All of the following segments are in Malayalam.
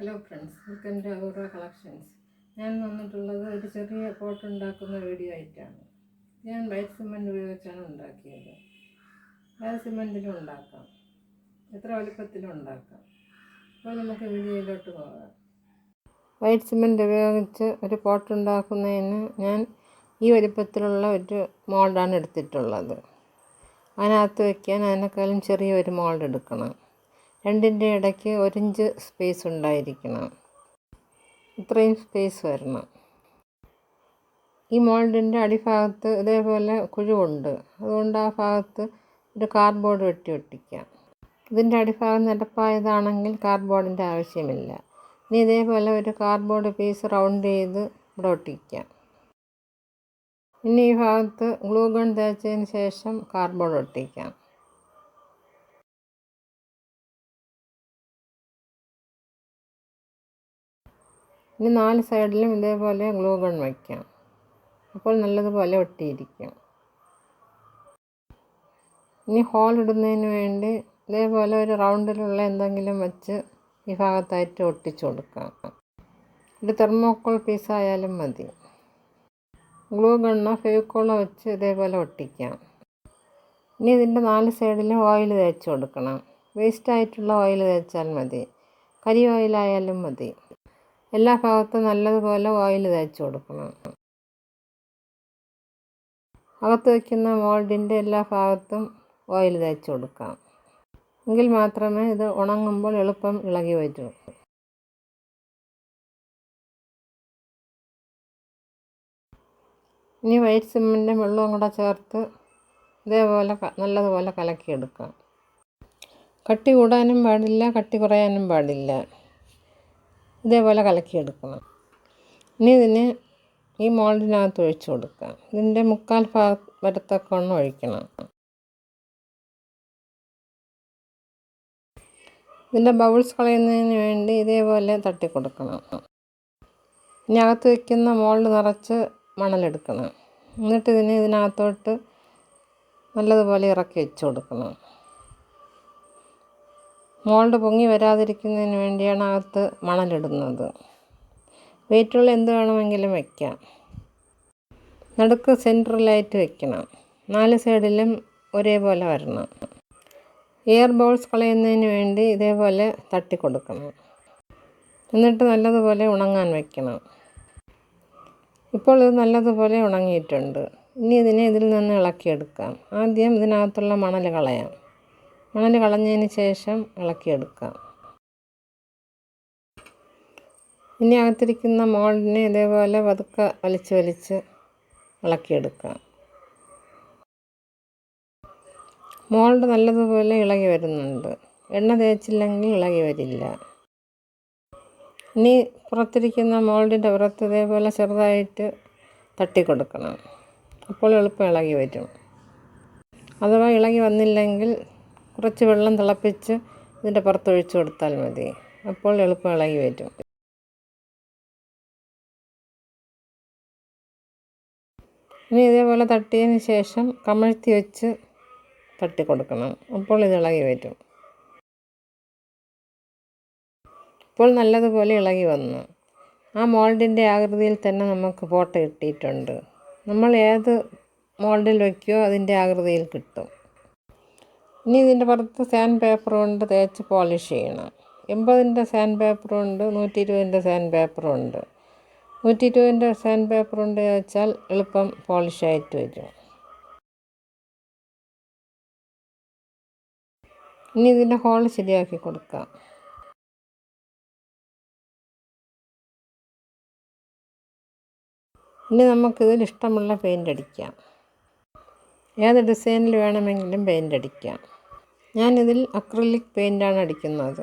ഹലോ ഫ്രണ്ട്സ്, വെൽക്കം ടു അപൂർവ കളക്ഷൻസ്. ഞാൻ വന്നിട്ടുള്ളത് ഒരു ചെറിയ പോട്ട് ഉണ്ടാക്കുന്ന വീഡിയോ ആയിട്ടാണ്. ഞാൻ വൈറ്റ് സിമൻറ്റ് ഉപയോഗിച്ചാണ് ഉണ്ടാക്കിയത്. വേറെ സിമൻറ്റിലും ഉണ്ടാക്കാം, എത്ര വലുപ്പത്തിലും ഉണ്ടാക്കാം. അപ്പോൾ നമുക്ക് വീഡിയോയിലോട്ട് പോകാം. വൈറ്റ് സിമൻറ്റ് ഉപയോഗിച്ച് ഒരു പോട്ട് ഉണ്ടാക്കുന്നതിന് ഞാൻ ഈ വലുപ്പത്തിലുള്ള ഒരു മോൾഡാണ് എടുത്തിട്ടുള്ളത്. അതിനകത്ത് വയ്ക്കാൻ അതിനേക്കാളും ചെറിയൊരു മോൾഡ് എടുക്കണം. രണ്ടിൻ്റെ ഇടയ്ക്ക് 1 ഇഞ്ച് സ്പേസ് ഉണ്ടായിരിക്കണം. ഇത്രയും സ്പേസ് വരണം. ഈ മോൾഡിൻ്റെ അടിഭാഗത്ത് ഇതേപോലെ കുഴിവുണ്ട്, അതുകൊണ്ട് ആ ഭാഗത്ത് ഒരു കാർഡ്ബോർഡ് ഒട്ടിക്കാം. ഇതിൻ്റെ അടിഭാഗം നിരപ്പായതാണെങ്കിൽ കാർഡ്ബോർഡിൻ്റെ ആവശ്യമില്ല. ഇനി ഇതേപോലെ ഒരു കാർഡ്ബോർഡ് പീസ് റൗണ്ട് ചെയ്ത് ഇവിടെ ഒട്ടിക്കാം. ഇനി ഈ ഭാഗത്ത് ഗ്ലൂ ഗൺ തേച്ചതിന് ശേഷം കാർഡ്ബോർഡ് ഒട്ടിക്കാം. ഇനി 4 സൈഡിലും ഇതേപോലെ ഗ്ലൂ ഗൺ വയ്ക്കാം. അപ്പോൾ നല്ലതുപോലെ ഒട്ടിയിരിക്കും. ഇനി ഹോൾ ഇടുന്നതിന് വേണ്ടി ഇതേപോലെ ഒരു റൗണ്ടിലുള്ള എന്തെങ്കിലും വെച്ച് ഈ ഭാഗത്തായിട്ട് ഒട്ടിച്ചു കൊടുക്കാം. ഒരു തെർമോക്കോൾ പീസായാലും മതി. ഗ്ലൂ ഗണ്ണോ ഫെവിക്കോളോ വെച്ച് ഇതേപോലെ ഒട്ടിക്കാം. ഇനി ഇതിൻ്റെ 4 സൈഡിലും ഓയിൽ തേച്ച് കൊടുക്കണം. വേസ്റ്റായിട്ടുള്ള ഓയിൽ തേച്ചാൽ മതി, കരി ഓയിലായാലും മതി. എല്ലാ ഭാഗത്തും നല്ലതുപോലെ ഓയിൽ തേച്ച് കൊടുക്കണം. അകത്ത് വയ്ക്കുന്ന മോൾഡിൻ്റെ എല്ലാ ഭാഗത്തും ഓയിൽ തേച്ച് കൊടുക്കാം. എങ്കിൽ മാത്രമേ ഇത് ഉണങ്ങുമ്പോൾ എളുപ്പം ഇളകി വരൂ. ഇനി വൈറ്റ് സിമൻറ്റും വെള്ളവും കൂടെ ചേർത്ത് ഇതേപോലെ നല്ലതുപോലെ കലക്കിയെടുക്കാം. കട്ടി കൂടാനും പാടില്ല, കട്ടി കുറയാനും പാടില്ല. ഇതേപോലെ കലക്കിയെടുക്കണം. ഇനി ഇതിന് ഈ മോൾഡിനകത്ത് ഒഴിച്ചു കൊടുക്കാം. ഇതിൻ്റെ 3/4 ഭാഗം വരത്തക്കവണ്ണം ഒഴിക്കണം. ഇതിൻ്റെ ബബിൾസ് കളയുന്നതിന് വേണ്ടി ഇതേപോലെ തട്ടി കൊടുക്കണം. ഇനി അകത്ത് വയ്ക്കുന്ന മോൾഡ് നിറച്ച് മണലെടുക്കണം. എന്നിട്ട് ഇതിനകത്തോട്ട് നല്ലതുപോലെ ഇറക്കി വെച്ച് കൊടുക്കണം. മോൾഡ് പൊങ്ങി വരാതിരിക്കുന്നതിന് വേണ്ടിയാണ് അകത്ത് മണലിടുന്നത്. വെയിറ്റുള്ള എന്ത് വേണമെങ്കിലും വയ്ക്കാം. നടുക്ക് സെൻറ്ററിലായിട്ട് വയ്ക്കണം. 4 സൈഡിലും ഒരേപോലെ വരണം. എയർ ബൗൾസ് കളയുന്നതിന് വേണ്ടി ഇതേപോലെ തട്ടി കൊടുക്കണം. എന്നിട്ട് നല്ലതുപോലെ ഉണങ്ങാൻ വയ്ക്കണം. ഇപ്പോൾ ഇത് നല്ലതുപോലെ ഉണങ്ങിയിട്ടുണ്ട്. ഇനി ഇതിൽ നിന്ന് ഇളക്കിയെടുക്കാം. ആദ്യം ഇതിനകത്തുള്ള മണൽ കളയാം. മണൽ കളഞ്ഞതിന് ശേഷം ഇളക്കിയെടുക്കാം. ഇനി അകത്തിരിക്കുന്ന മോൾഡിനെ ഇതേപോലെ പതുക്കെ വലിച്ച് ഇളക്കിയെടുക്കാം. മോൾഡ് നല്ലതുപോലെ ഇളകി വരുന്നുണ്ട്. എണ്ണ തേച്ചില്ലെങ്കിൽ ഇളകി വരില്ല. ഇനി പുറത്തിരിക്കുന്ന മോൾഡിൻ്റെ പുറത്ത് ഇതേപോലെ ചെറുതായിട്ട് തട്ടി കൊടുക്കണം. അപ്പോൾ എളുപ്പം ഇളകി വരും. അഥവാ ഇളകി വന്നില്ലെങ്കിൽ കുറച്ച് വെള്ളം തിളപ്പിച്ച് ഇതിൻ്റെ പുറത്ത് ഒഴിച്ചു കൊടുത്താൽ മതി. അപ്പോൾ എളുപ്പം ഇളകി വരും. ഇനി ഇതേപോലെ തട്ടിയതിന് ശേഷം കമഴ്ത്തി വെച്ച് തട്ടി കൊടുക്കണം. അപ്പോൾ ഇത് ഇളകി വരും. ഇപ്പോൾ നല്ലതുപോലെ ഇളകി വന്നു. ആ മോൾഡിൻ്റെ ആകൃതിയിൽ തന്നെ നമുക്ക് ഫോട്ടോ കിട്ടിയിട്ടുണ്ട്. നമ്മൾ ഏത് മോൾഡിൽ വയ്ക്കുമോ അതിൻ്റെ ആകൃതിയിൽ കിട്ടും. ഇനി ഇതിൻ്റെ പുറത്ത് സാൻഡ് പേപ്പർ കൊണ്ട് തേച്ച് പോളിഷ് ചെയ്യണം. 80ൻ്റെ സാൻഡ് പേപ്പറുണ്ട്, 120ൻ്റെ സാൻഡ് പേപ്പറുണ്ട്. 120ൻ്റെ സാൻഡ് പേപ്പർ കൊണ്ട് വെച്ചാൽ എളുപ്പം പോളിഷായിട്ട് വരും. ഇനി ഇതിൻ്റെ ഹോൾ ശരിയാക്കി കൊടുക്കാം. ഇനി നമുക്കിതിൽ ഇഷ്ടമുള്ള പെയിൻ്റ് അടിക്കാം. ഏത് ഡിസൈനിൽ വേണമെങ്കിലും പെയിൻ്റ് അടിക്കാം. ഞാനിതിൽ അക്രിലിക് പെയിൻ്റാണ് അടിക്കുന്നത്.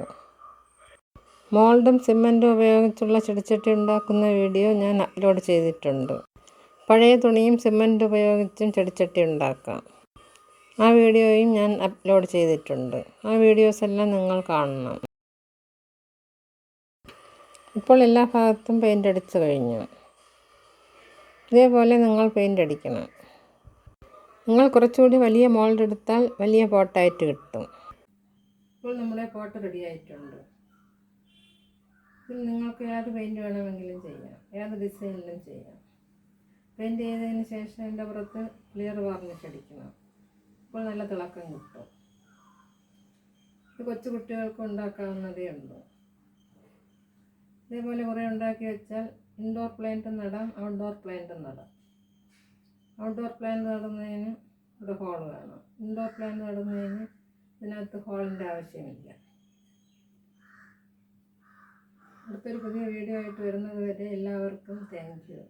മോൾഡും സിമൻറ്റും ഉപയോഗിച്ചുള്ള ചെടിച്ചട്ടി ഉണ്ടാക്കുന്ന വീഡിയോ ഞാൻ അപ്ലോഡ് ചെയ്തിട്ടുണ്ട്. പഴയ തുണിയും സിമൻറ്റ് ഉപയോഗിച്ചും ചെടിച്ചട്ടി ഉണ്ടാക്കാം. ആ വീഡിയോയും ഞാൻ അപ്ലോഡ് ചെയ്തിട്ടുണ്ട്. ആ വീഡിയോസ് എല്ലാം നിങ്ങൾ കാണണം. ഇപ്പോൾ എല്ലാ ഭാഗത്തും പെയിൻ്റ് അടിച്ചു കഴിഞ്ഞു. ഇതേപോലെ നിങ്ങൾ പെയിൻ്റ് അടിക്കണം. നിങ്ങൾ കുറച്ചുകൂടി വലിയ മോൾഡ് എടുത്താൽ വലിയ പോട്ടായിട്ട് കിട്ടും. ഇപ്പോൾ നമ്മുടെ പോട്ട് റെഡി ആയിട്ടുണ്ട്. ഇതിൽ നിങ്ങൾക്ക് ഏത് പെയിൻറ്റ് വേണമെങ്കിലും ചെയ്യാം, ഏത് ഡിസൈനിലും ചെയ്യാം. പെയിൻറ്റ് ചെയ്തതിന് ശേഷം അതിൻ്റെ പുറത്ത് ക്ലിയർ വാർണിഷ് അടിക്കണം. അപ്പോൾ നല്ല തിളക്കം കിട്ടും. ഇത് കൊച്ചു കുട്ടികൾക്ക് ഉണ്ടാക്കാവുന്നതേ ഉള്ളൂ. ഇതേപോലെ കുറേ ഉണ്ടാക്കി വെച്ചാൽ ഇൻഡോർ പ്ലാന്റും നടാം, ഔട്ട്ഡോർ പ്ലാന്റും നടാം. ഔട്ട്ഡോർ പ്ലാന്റ് നടുന്നതിന് ഒരു ഹോൾ വേണം. ഇൻഡോർ പ്ലാന്റ് നടുന്നതിന് ഇതിനകത്ത് ഹോളിൻ്റെ ആവശ്യമില്ല. അടുത്തൊരു പുതിയ വീഡിയോ ആയിട്ട് വരുന്നത് വരെ എല്ലാവർക്കും താങ്ക് യു.